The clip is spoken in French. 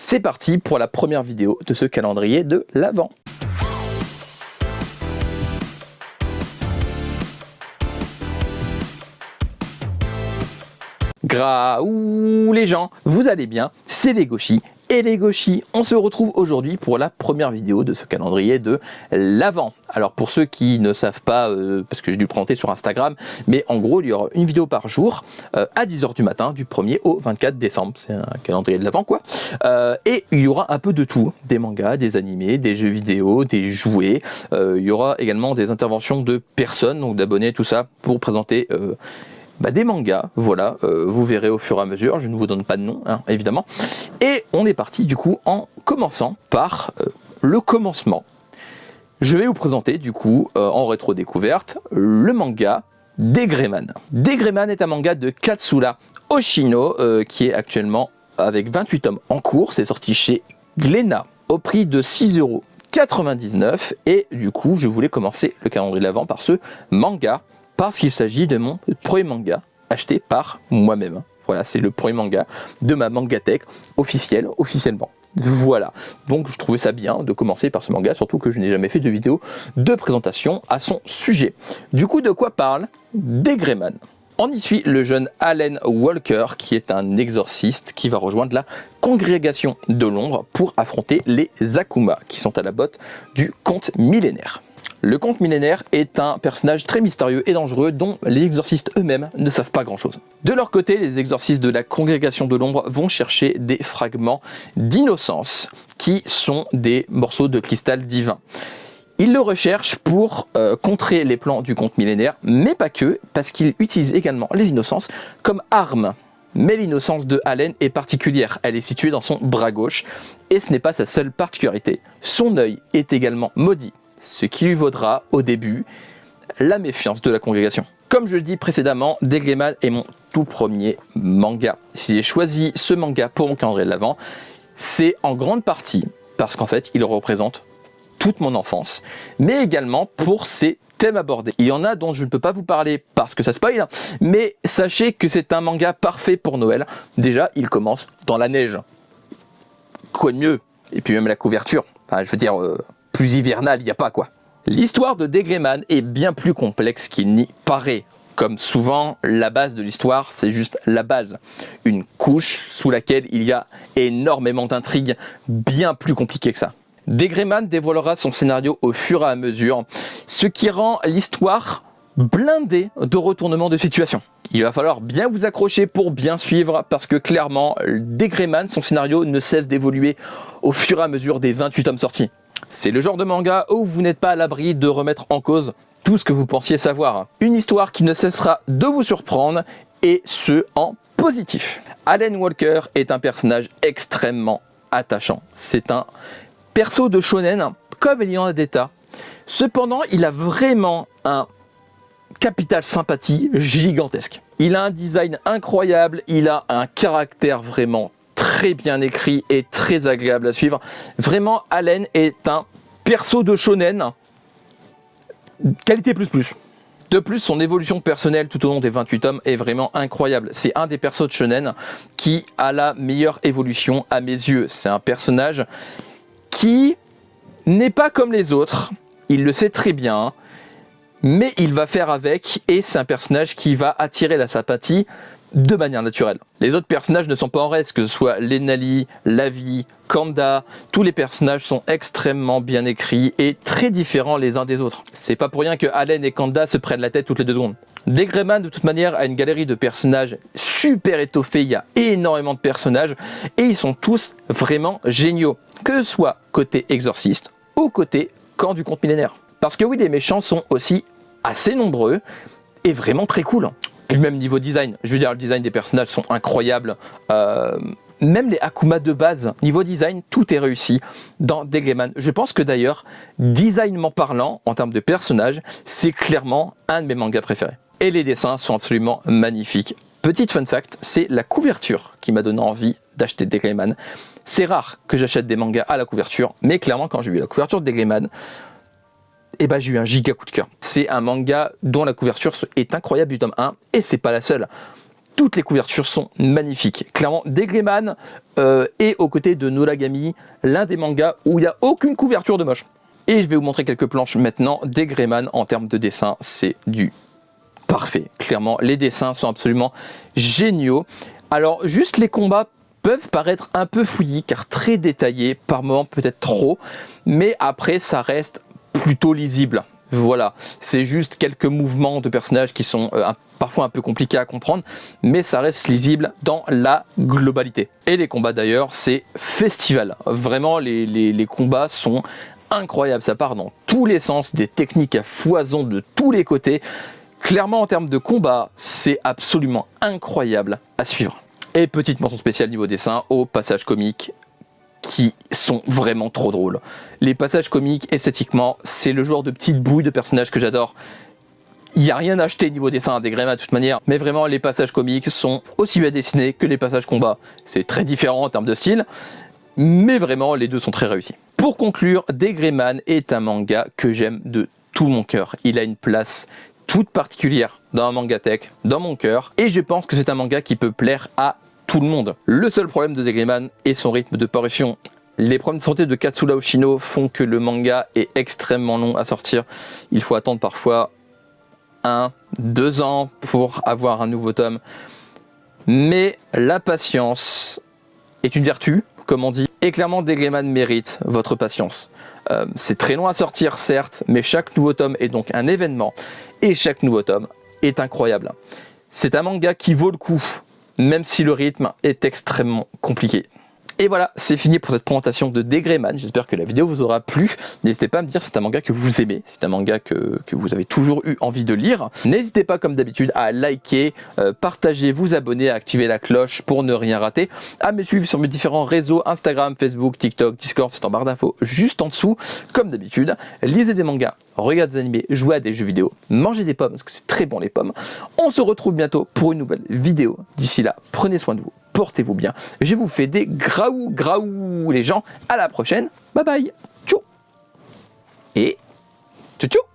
c'est parti pour la première vidéo de ce calendrier de l'Avent. Graouh les gens, vous allez bien? C'est les Gauchis. Et les Gauchis, on se retrouve aujourd'hui pour la première vidéo de ce calendrier de l'Avent. Alors pour ceux qui ne savent pas, parce que j'ai dû le présenter sur Instagram, mais en gros il y aura une vidéo par jour à 10h du matin, du 1er au 24 décembre. C'est un calendrier de l'Avent quoi. Et il y aura un peu de tout, des mangas, des animés, des jeux vidéo, des jouets. Il y aura également des interventions de personnes, donc d'abonnés, tout ça, pour présenter... des mangas, voilà, vous verrez au fur et à mesure, je ne vous donne pas de nom, hein, évidemment. Et on est parti du coup en commençant par le commencement. Je vais vous présenter du coup, en rétro-découverte, le manga Degreman. Degreman est un manga de Katsura Oshino, qui est actuellement avec 28 tomes en cours, c'est sorti chez Glénat, au prix de 6,99 €. Et du coup, je voulais commencer le calendrier de l'Avent par ce manga, parce qu'il s'agit de mon premier manga acheté par moi-même. Voilà, c'est le premier manga de ma mangatech officiellement. Voilà, donc je trouvais ça bien de commencer par ce manga, surtout que je n'ai jamais fait de vidéo de présentation à son sujet. Du coup, de quoi parle Degreman? On y suit le jeune Alan Walker, qui est un exorciste qui va rejoindre la congrégation de l'ombre pour affronter les Akuma, qui sont à la botte du conte millénaire. Le conte millénaire est un personnage très mystérieux et dangereux dont les exorcistes eux-mêmes ne savent pas grand-chose. De leur côté, les exorcistes de la congrégation de l'ombre vont chercher des fragments d'innocence qui sont des morceaux de cristal divin. Ils le recherchent pour contrer les plans du conte millénaire, mais pas que, parce qu'ils utilisent également les innocences comme armes. Mais l'innocence de Allen est particulière, elle est située dans son bras gauche, et ce n'est pas sa seule particularité. Son œil est également maudit, ce qui lui vaudra au début la méfiance de la congrégation. Comme je le dis précédemment, Degreman est mon tout premier manga. Si j'ai choisi ce manga pour mon calendrier de l'Avent, c'est en grande partie parce qu'en fait il représente toute mon enfance, mais également pour ses thèmes abordés. Il y en a dont je ne peux pas vous parler parce que ça spoil, mais sachez que c'est un manga parfait pour Noël. Déjà, il commence dans la neige. Quoi de mieux? Et puis même la couverture, enfin je veux dire... plus hivernal, il n'y a pas quoi. L'histoire de Degreman est bien plus complexe qu'il n'y paraît. Comme souvent, la base de l'histoire, c'est juste la base. Une couche sous laquelle il y a énormément d'intrigues bien plus compliquées que ça. Degreman dévoilera son scénario au fur et à mesure, ce qui rend l'histoire blindée de retournements de situation. Il va falloir bien vous accrocher pour bien suivre, parce que clairement, Degreman, son scénario ne cesse d'évoluer au fur et à mesure des 28 tomes sortis. C'est le genre de manga où vous n'êtes pas à l'abri de remettre en cause tout ce que vous pensiez savoir. Une histoire qui ne cessera de vous surprendre, et ce en positif. Alan Walker est un personnage extrêmement attachant. C'est un perso de shonen comme il y en a des tas. Cependant, il a vraiment un capital sympathie gigantesque. Il a un design incroyable, il a un caractère vraiment très bien écrit et très agréable à suivre. Vraiment, Allen est un perso de shonen qualité plus. De plus, son évolution personnelle tout au long des 28 tomes est vraiment incroyable. C'est un des persos de shonen qui a la meilleure évolution à mes yeux. C'est un personnage qui n'est pas comme les autres, il le sait très bien, mais il va faire avec, et c'est un personnage qui va attirer la sympathie de manière naturelle. Les autres personnages ne sont pas en reste, que ce soit Lenali, Lavi, Kanda, tous les personnages sont extrêmement bien écrits et très différents les uns des autres. C'est pas pour rien que Allen et Kanda se prennent la tête toutes les 2 secondes. Degreman de toute manière a une galerie de personnages super étoffée, il y a énormément de personnages et ils sont tous vraiment géniaux, que ce soit côté exorciste ou côté camp du conte millénaire. Parce que oui, les méchants sont aussi assez nombreux et vraiment très cool. Puis même niveau design, je veux dire, le design des personnages sont incroyables. Même les Akuma de base, niveau design, tout est réussi dans Degreman. Je pense que d'ailleurs, designement parlant, en termes de personnages, c'est clairement un de mes mangas préférés. Et les dessins sont absolument magnifiques. Petite fun fact, c'est la couverture qui m'a donné envie d'acheter Degreman. C'est rare que j'achète des mangas à la couverture, mais clairement quand j'ai vu la couverture de Degreman, et j'ai eu un giga coup de cœur. C'est un manga dont la couverture est incroyable du tome 1, et c'est pas la seule. toutes les couvertures sont magnifiques. Clairement, Degreman est aux côtés de Noragami, l'un des mangas où il n'y a aucune couverture de moche. Et je vais vous montrer quelques planches maintenant. Degreman, en termes de dessin, c'est du parfait. Clairement, les dessins sont absolument géniaux. Alors, juste les combats peuvent paraître un peu fouillis, car très détaillés, par moments peut-être trop, mais après, ça reste plutôt lisible. Voilà, c'est juste quelques mouvements de personnages qui sont parfois un peu compliqués à comprendre, mais ça reste lisible dans la globalité. Et les combats d'ailleurs, c'est festival. Vraiment, les combats sont incroyables, ça part dans tous les sens, des techniques à foison de tous les côtés. Clairement, en termes de combat, c'est absolument incroyable à suivre. Et petite mention spéciale niveau dessin aux passages comiques qui sont vraiment trop drôles. Les passages comiques, esthétiquement, c'est le genre de petite bouille de personnages que j'adore. Il n'y a rien à acheter niveau dessin à Degreman de toute manière, mais vraiment les passages comiques sont aussi bien dessinés que les passages combat. C'est très différent en termes de style, mais vraiment les deux sont très réussis. Pour conclure, Degreman est un manga que j'aime de tout mon cœur. Il a une place toute particulière dans un mangatech, dans mon cœur, et je pense que c'est un manga qui peut plaire à tout le monde. Le seul problème de Degreman est son rythme de parution. Les problèmes de santé de Katsura Oshino font que le manga est extrêmement long à sortir. Il faut attendre parfois 1-2 ans pour avoir un nouveau tome. Mais la patience est une vertu, comme on dit, et clairement Degreman mérite votre patience. C'est très long à sortir, certes, mais chaque nouveau tome est donc un événement, et chaque nouveau tome est incroyable. C'est un manga qui vaut le coup, même si le rythme est extrêmement compliqué. Et voilà, c'est fini pour cette présentation de Degreman. J'espère que la vidéo vous aura plu. N'hésitez pas à me dire si c'est un manga que vous aimez, si c'est un manga que vous avez toujours eu envie de lire. N'hésitez pas, comme d'habitude, à liker, partager, vous abonner, à activer la cloche pour ne rien rater, à me suivre sur mes différents réseaux, Instagram, Facebook, TikTok, Discord, c'est en barre d'infos juste en dessous. Comme d'habitude, lisez des mangas, regardez des animés, jouez à des jeux vidéo, mangez des pommes, parce que c'est très bon les pommes. On se retrouve bientôt pour une nouvelle vidéo. D'ici là, prenez soin de vous. Portez-vous bien. Je vous fais des graou les gens. À la prochaine. Bye bye. Tchou. Et tchou tchou.